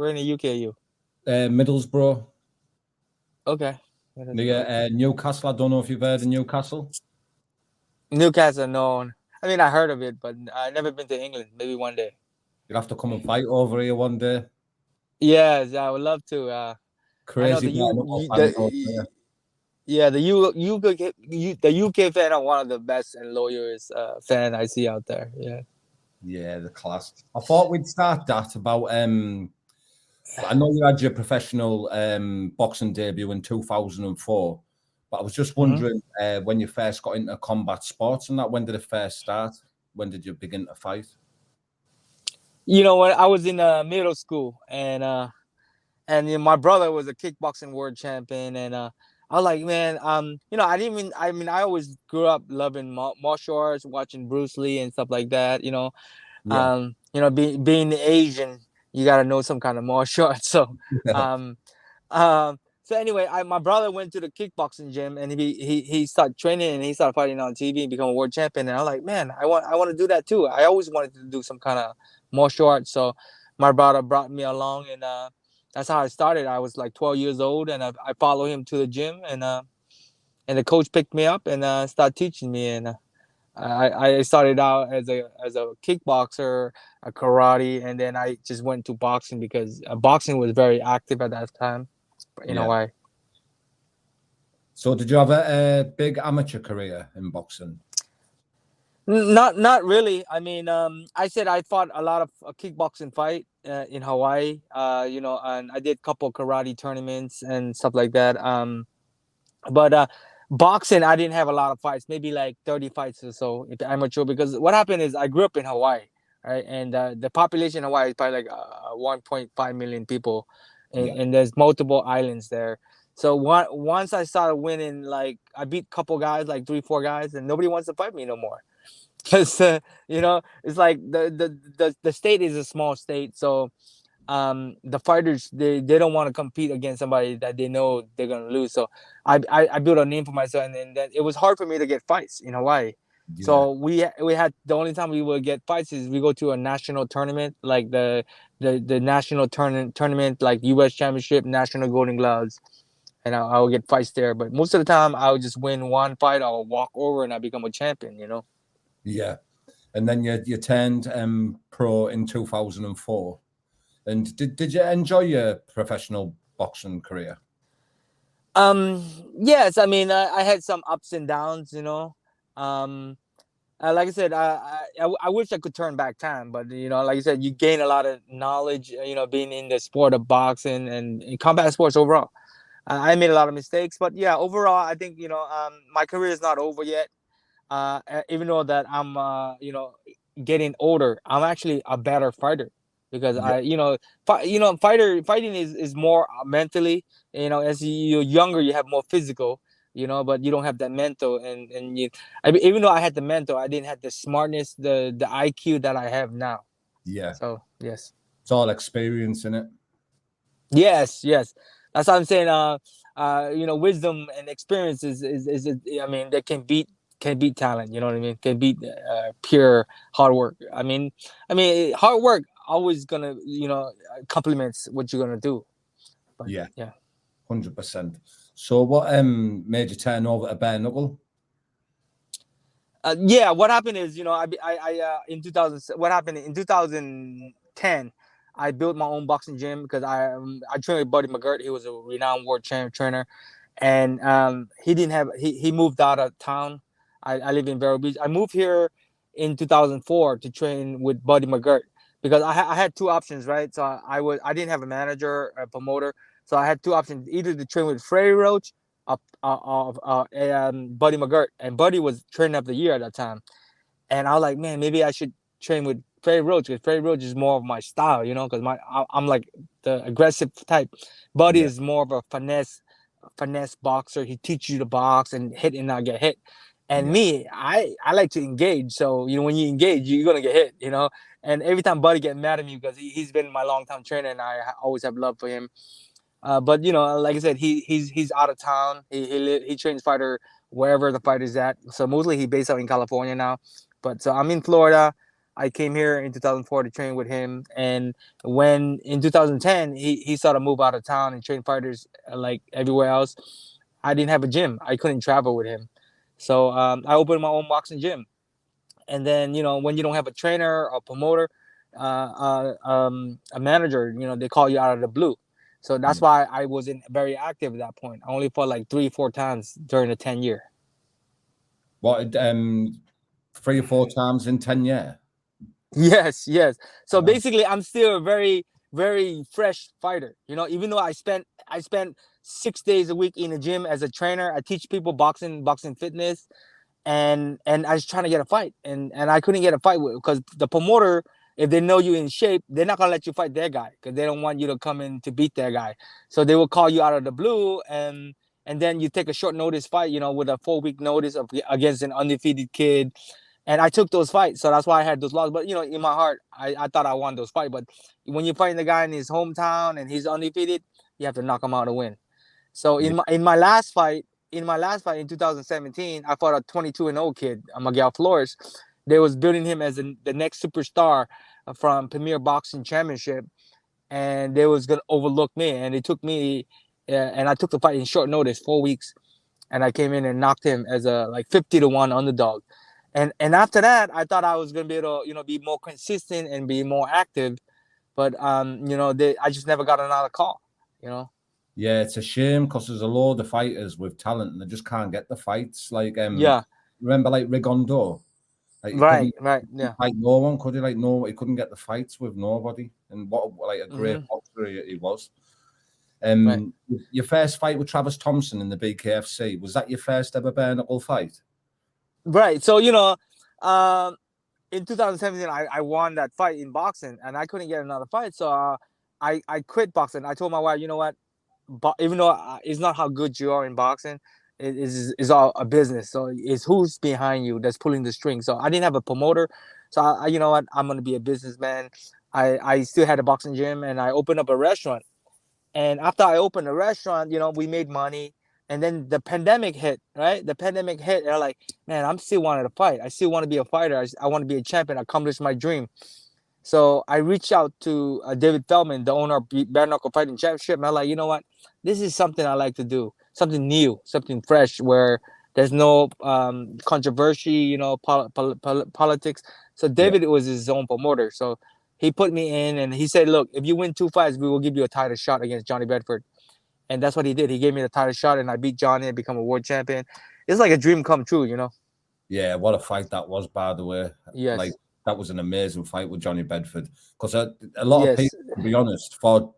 Where in the UK are you? Middlesbrough. Okay. Newcastle. I don't know if you've heard of Newcastle. Newcastle, no. I mean, I heard of it, but I've never been to England. Maybe one day. You'll have to come and fight over here one day. Yes, I would love to. Crazy. The UK fan are one of the best and loyalest fan I see out there. Yeah. Yeah, the class. I thought we'd start that about I know you had your professional boxing debut in 2004, but I was just wondering when you first got into combat sports and that, when did it first start? When did you begin to fight? You know what? I was in middle school, and my brother was a kickboxing world champion, and I was like, man, I always grew up loving martial arts, watching Bruce Lee and stuff like that. Being Asian, you got to know some kind of martial arts. So, so anyway, my brother went to the kickboxing gym, and he started training, and he started fighting on TV and become a world champion. And I was like, man, I want to do that too. I always wanted to do some kind of martial arts. So my brother brought me along, and that's how I started. I was like 12 years old, and I followed him to the gym, and the coach picked me up and started teaching me. And I started out as a kickboxer, a karate, and then I just went to boxing because boxing was very active at that time in Hawaii. So did you have a big amateur career in boxing? Not really. I mean, I said I fought a lot of kickboxing fight in Hawaii, and I did a couple karate tournaments and stuff like that. But boxing, I didn't have a lot of fights, maybe like 30 fights or so if amateur, because what happened is I grew up in Hawaii, right? And the population in Hawaii is probably like 1.5 million people, and there's multiple islands there. So once I started winning, like I beat a couple guys, like 3-4 guys, and nobody wants to fight me no more. Because it's like the state is a small state, so the fighters they don't want to compete against somebody that they know they're gonna lose. So I built a name for myself, and then it was hard for me to get fights in Hawaii. Yeah. So we had the only time we would get fights is we go to a national tournament, like the national tournament like U.S. Championship, National Golden Gloves, and I would get fights there. But most of the time I would just win one fight, I would walk over, and I become a champion. Yeah, and then you turned pro in 2004. And did you enjoy your professional boxing career? Yes, I mean I had some ups and downs. Like I said, I wish I could turn back time, but like you said, you gain a lot of knowledge. Being in the sport of boxing and in combat sports overall. I made a lot of mistakes, but yeah, overall, I think my career is not over yet. Even though that I'm getting older, I'm actually a better fighter because fighting is more mentally. As you're younger, you have more physical. But you don't have that mental, even though I had the mental, I didn't have the smartness, the IQ that I have now. Yeah. So yes, it's all experience in it. Yes, that's what I'm saying. Wisdom and experience is I mean, they can beat talent. You know what I mean? Can beat pure hard work. I mean, hard work always gonna complements what you're gonna do. But, yeah, 100%. So what made you turn over to bare knuckle? What happened is I in 2000. What happened in 2010? I built my own boxing gym because I trained with Buddy McGirt. He was a renowned world trainer, and he moved out of town. I live in Vero Beach. I moved here in 2004 to train with Buddy McGirt because I had two options, right? So I didn't have a manager, a promoter, so I had two options: either to train with Freddie Roach, Buddy McGirt, and Buddy was trainer of the year at that time. And I was like, man, maybe I should train with Freddie Roach because Freddie Roach is more of my style, because I'm like the aggressive type. Buddy is more of a finesse boxer. He teaches you to box and hit and not get hit. And me, I like to engage. So, when you engage, you're going to get hit, And every time Buddy get mad at me because he's been my long-time trainer and I always have love for him. But, like I said, he's out of town. He trains fighter wherever the fighter's at. So mostly he's based out in California now. But so I'm in Florida. I came here in 2004 to train with him, and when in 2010 he started to move out of town and train fighters like everywhere else. I didn't have a gym. I couldn't travel with him, so I opened my own boxing gym. And then when you don't have a trainer or promoter, a manager, they call you out of the blue. So that's why I wasn't very active at that point. I only fought like 3-4 times during the 10 year. What 3 or 4 times in 10 years? Yes, yes. So Wow. basically, I'm still a very, very fresh fighter. Even though I spent 6 days a week in the gym as a trainer. I teach people boxing fitness, and I was trying to get a fight, and I couldn't get a fight because the promoter, if they know you in shape, they're not gonna let you fight their guy because they don't want you to come in to beat their guy. So they will call you out of the blue, and then you take a short notice fight, with a 4 week notice against an undefeated kid. And I took those fights, so that's why I had those losses. But in my heart, I thought I won those fights. But when you're fighting the guy in his hometown and he's undefeated, you have to knock him out to win. So Yeah. in my last fight, in 2017, I fought a 22-0 kid, Miguel Flores. They was building him as the next superstar from Premier Boxing Championship, and they was gonna overlook me, and they took me, and I took the fight in short notice, 4 weeks, and I came in and knocked him as a like 50-1 underdog. And after that, I thought I was gonna be able to be more consistent and be more active, but I just never got another call. Yeah, it's a shame because there's a load of fighters with talent and they just can't get the fights. Like Yeah. remember like Rigondo? Like he Right. couldn't Right. Yeah. fight no one, could he? Like no, he couldn't get the fights with nobody. And what like a great Mm-hmm. boxer he was. Right. Your first fight with Travis Thompson in the BKFC, was that your first ever bare knuckle fight? Right. So um, in 2017, I won that fight in boxing, and I couldn't get another fight. So I quit boxing. I told my wife, you know what? But even though it's not how good you are in boxing, it is all a business. So it's who's behind you that's pulling the string. So I didn't have a promoter. So you know what? I'm gonna be a businessman. I still had a boxing gym, and I opened up a restaurant. And after I opened a restaurant, we made money. And then the pandemic hit, right? The pandemic hit, and I'm like, man, I'm still wanting to fight. I still want to be a fighter. I want to be a champion, accomplish my dream. So I reached out to David Feldman, the owner of Bare Knuckle Fighting Championship, and I'm like, you know what? This is something I like to do, something new, something fresh, where there's no controversy, politics. So Yeah. David was his own promoter, so he put me in, and he said, look, if you win 2 fights, we will give you a title shot against Johnny Bedford. And that's what he did. He gave me the title shot, and I beat Johnny and become a world champion. It's like a dream come true. Yeah, what a fight that was, by the way. Like Yes. that was an amazing fight with Johnny Bedford. Because a lot of Yes. people, to be honest, thought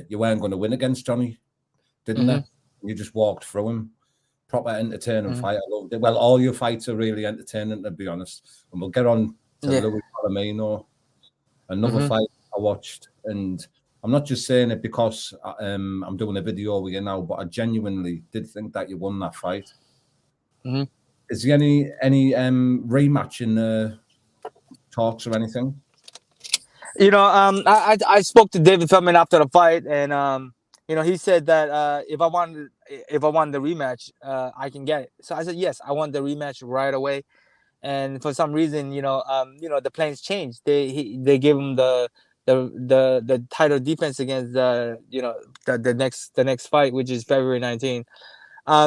you weren't going to win against Johnny, didn't Mm-hmm. they? You just walked through him. Proper entertaining Mm-hmm. fight. I loved it. Well, all your fights are really entertaining, to be honest. And we'll get on to Yeah. Louis Palomino, another Mm-hmm. fight I watched. And I'm not just saying it because I'm doing a video with you now, but I genuinely did think that you won that fight. Mm-hmm. Is there any rematch in the talks or anything? I spoke to David Feldman after the fight, and he said that if I want the rematch, I can get it. So I said yes, I want the rematch right away. And for some reason, the plans changed. They gave him the title defense against the next fight, which is February 19th.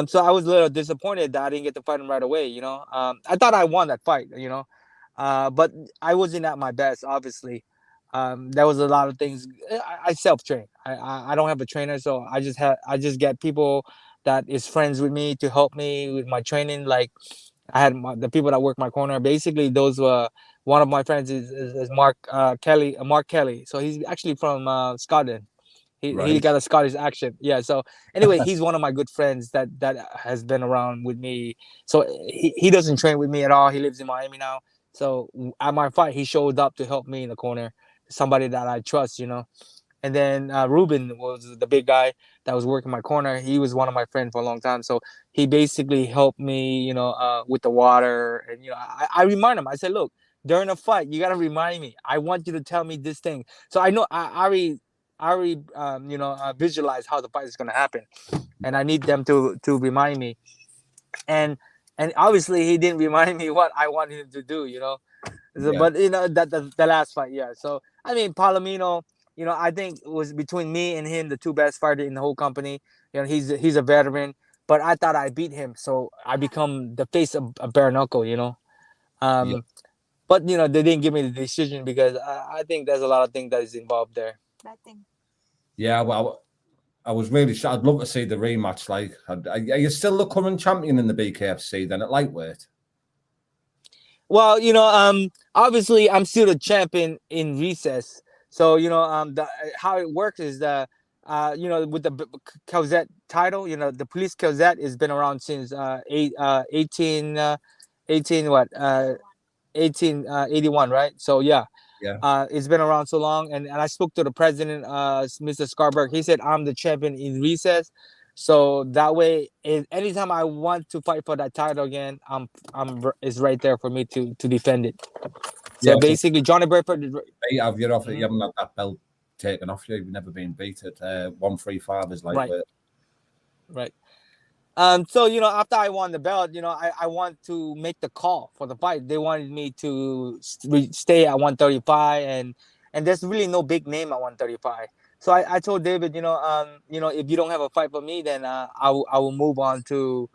So I was a little disappointed that I didn't get to fight him right away. I thought I won that fight. But I wasn't at my best, obviously. There was a lot of things. I self-train. I don't have a trainer, so I just get people that is friends with me to help me with my training. Like I had the people that work my corner. Basically, those were one of my friends is Mark Kelly. Mark Kelly. So he's actually from Scotland. He Right. got a Scottish accent. Yeah. So anyway, he's one of my good friends that has been around with me. So he doesn't train with me at all. He lives in Miami now. So at my fight, he showed up to help me in the corner. Somebody that I trust. And then Ruben was the big guy that was working my corner. He was one of my friends for a long time. So he basically helped me, with the water. And I remind him. I said, look, during a fight, you gotta remind me. I want you to tell me this thing. So I know I already visualize how the fight is gonna happen, and I need them to remind me. And obviously he didn't remind me what I wanted him to do. So, Yeah, but that the last fight, yeah. So I mean, Palomino, I think it was between me and him the two best fighter in the whole company. He's a veteran, but I thought I beat him, so I become the face of bare knuckle. yeah, Um, but they didn't give me the decision because I think there's a lot of things that is involved there. yeah. Well, I was really shocked. I'd love to see the rematch. Like, are you still the current champion in the BKFC then at lightweight? Well, obviously I'm still the champion in recess. So how it works is with the Cosette title, the police Cosette has been around since 18 what 1881, right? So yeah, Yeah. it's been around so long, and I spoke to the president, Mr. Scarberg. He said I'm the champion in recess, so that way, anytime I want to fight for that title again, it's right there for me to defend it. Yeah. So basically, Johnny Burford. Have you off? You Mhm. haven't had that belt taken off you. You've never been beat at 135 is Right, lightweight. right. So after I won the belt, I want to make the call for the fight. They wanted me to stay at 135, and there's really no big name at 135. So I told David, if you don't have a fight for me, then I will move on to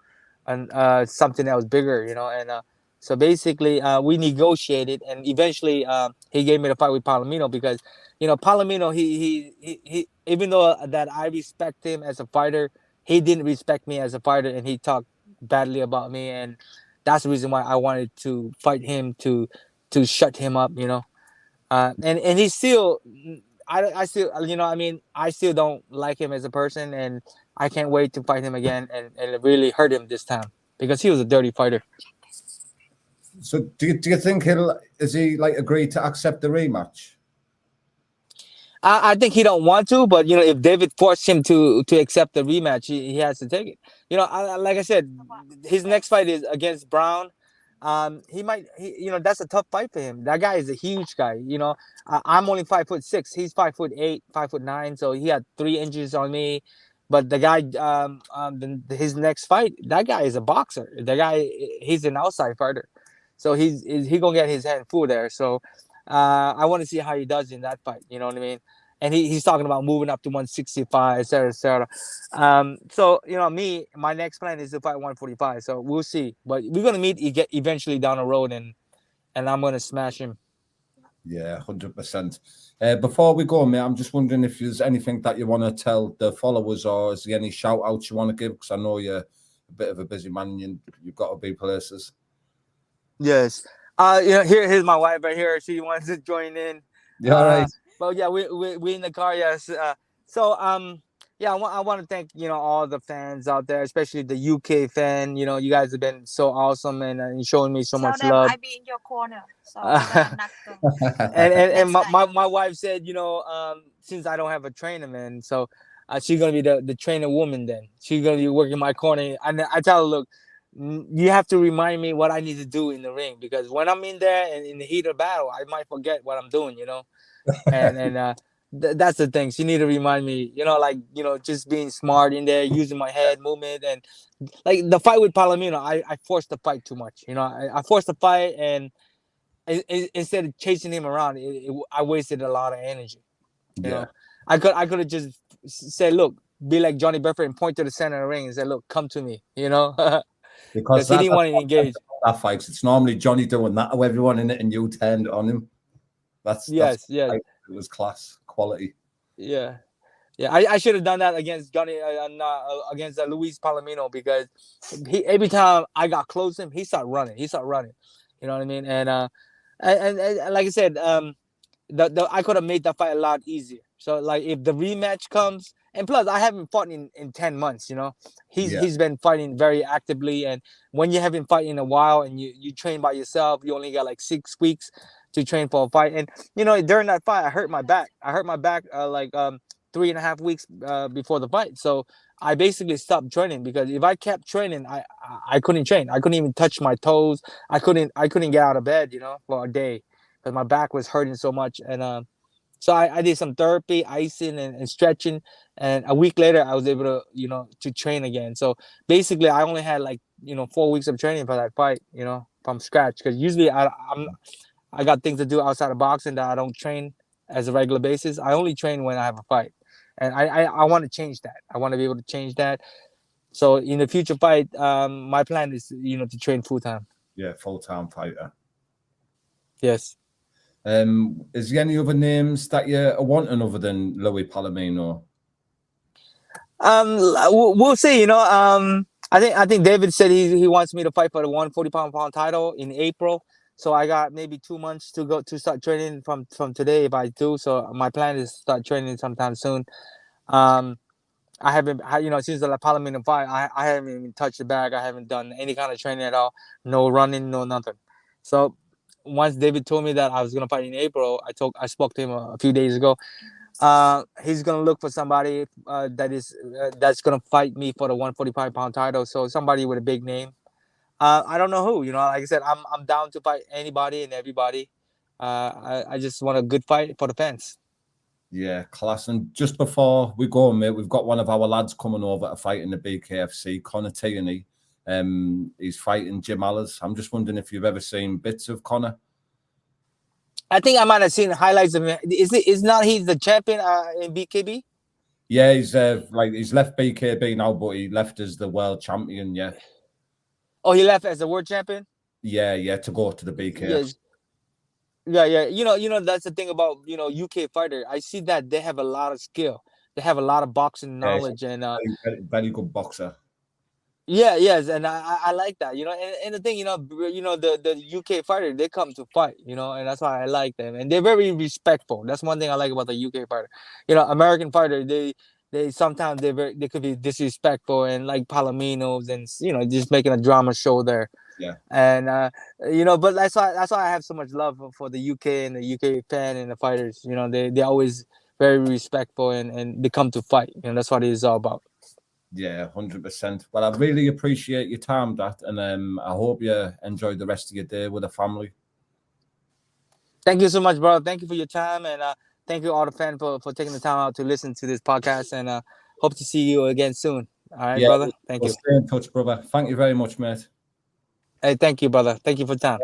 something else bigger, and so basically we negotiated, and eventually he gave me the fight with Palomino because Palomino he even though that I respect him as a fighter, he didn't respect me as a fighter, and he talked badly about me, and that's the reason why I wanted to fight him to shut him up, and he's still. I still, I mean, I still don't like him as a person, and I can't wait to fight him again and really hurt him this time because he was a dirty fighter. So do you think is he like agreed to accept the rematch? I think he don't want to, but if David forced him to accept the rematch, he has to take it. Like I said, his next fight is against Brown. He might, that's a tough fight for him. That guy is a huge guy. I'm only 5'6". He's 5'8", 5'9". So he had 3 inches on me. But the guy, his next fight, that guy is a boxer. The guy, he's an outside fighter, so he gonna get his hand full there. So I want to see how he does in that fight. You know what I mean? And he's talking about moving up to 165, et cetera, et cetera. So my next plan is to fight 145. So we'll see. But we're gonna meet eventually down the road, and I'm gonna smash him. Yeah, 100%. Before we go, mate, I'm just wondering if there's anything that you want to tell the followers, or is there any shout outs you want to give? Because I know you're a bit of a busy man and you've got to be places. Yes. Here's my wife right here. She wants to join in. Yeah, all right. But yeah, we in the car. Yes. So yeah, I want to thank all the fans out there, especially the UK fan. You guys have been so awesome and showing me so Tell much them love. I be in your corner. So they're not And next time. my wife said, since I don't have a trainer, man, so she's gonna be the trainer woman. Then she's gonna be working my corner, and I tell her, look, you have to remind me what I need to do in the ring, because when I'm in there and in the heat of battle, I might forget what I'm doing, and that's the thing. She need to remind me, like just being smart in there, using my head movement, and like the fight with Palomino, I forced the fight too much. I forced the fight, and instead of chasing him around, I wasted a lot of energy. You Yeah, know, I could have just said, look, be like Johnny Bedford and point to the center of the ring and say, look, come to me, because because he didn't want to engage. that fights. It's normally Johnny doing that to everyone in it, and you turned on him. That's Yes, yes, it was class quality. yeah, yeah. I should have done that against Johnny, against Luis Palomino, because every time I got close to him, he started running. He started running. You know what I mean? And like I said, I could have made that fight a lot easier. So like if the rematch comes, and plus I haven't fought in 10 months. Yeah, He's been fighting very actively, and when you haven't fought in a while and you train by yourself, you only got like 6 weeks to train for a fight. And during that fight, I hurt my back. I hurt my back like 3.5 weeks before the fight. So I basically stopped training, because if I kept training, I couldn't train. I couldn't even touch my toes. I couldn't get out of bed, for a day, because my back was hurting so much. And so I did some therapy, icing, and stretching, and a week later I was able to to train again. So basically, I only had like 4 weeks of training for that fight, from scratch. Because usually I got things to do outside of boxing that I don't train as a regular basis. I only train when I have a fight, and I want to change that. I want to be able to change that. So in the future fight, my plan is to train full time. Yeah, full-time fighter. Yes. Is there any other names that you're wanting other than Louis Palomino? We'll see. I think David said he wants me to fight for the 140-pound title in April. So I got maybe 2 months to go to start training from today if I do. So my plan is to start training sometime soon. I haven't, since the Palomino fight, I haven't even touched the bag. I haven't done any kind of training at all. No running, no nothing. So once David told me that I was gonna fight in April, I spoke to him a few days ago. He's gonna look for somebody that's gonna fight me for the 145-pound title. So somebody with a big name. I don't know who. Like I said, I'm down to fight anybody and everybody. I just want a good fight for the fans. Yeah, class. And just before we go, mate, we've got one of our lads coming over to fight in the BKFC, Connor Tierney. He's fighting Jim Allers. I'm just wondering if you've ever seen bits of Connor. I think I might have seen highlights of him. Is not he the champion in BKB? Yeah, he's left BKB now, but he left as the world champion. Yeah. Oh, he left as the world champion. Yeah, to go to the BKFC. Yeah. That's the thing about UK fighter. I see that they have a lot of skill. They have a lot of boxing knowledge and very good boxer. Yes, and I like that. And the thing, the UK fighter, they come to fight, and that's why I like them. And they're very respectful. That's one thing I like about the UK fighter. American fighter, they sometimes they could be disrespectful and like Palominos and just making a drama show there. Yeah. And but that's why I have so much love for the UK and the UK fan and the fighters. They always very respectful and they come to fight. That's what it is all about. Yeah, 100%. Well, I really appreciate your time, Dat, and I hope you enjoy the rest of your day with the family. Thank you so much, bro. Thank you for your time, and thank you all the fans for taking the time out to listen to this podcast, and hope to see you again soon. All right, brother. Thank you. Stay in touch, brother. Thank you very much, mate. Hey, thank you, brother. Thank you for the time.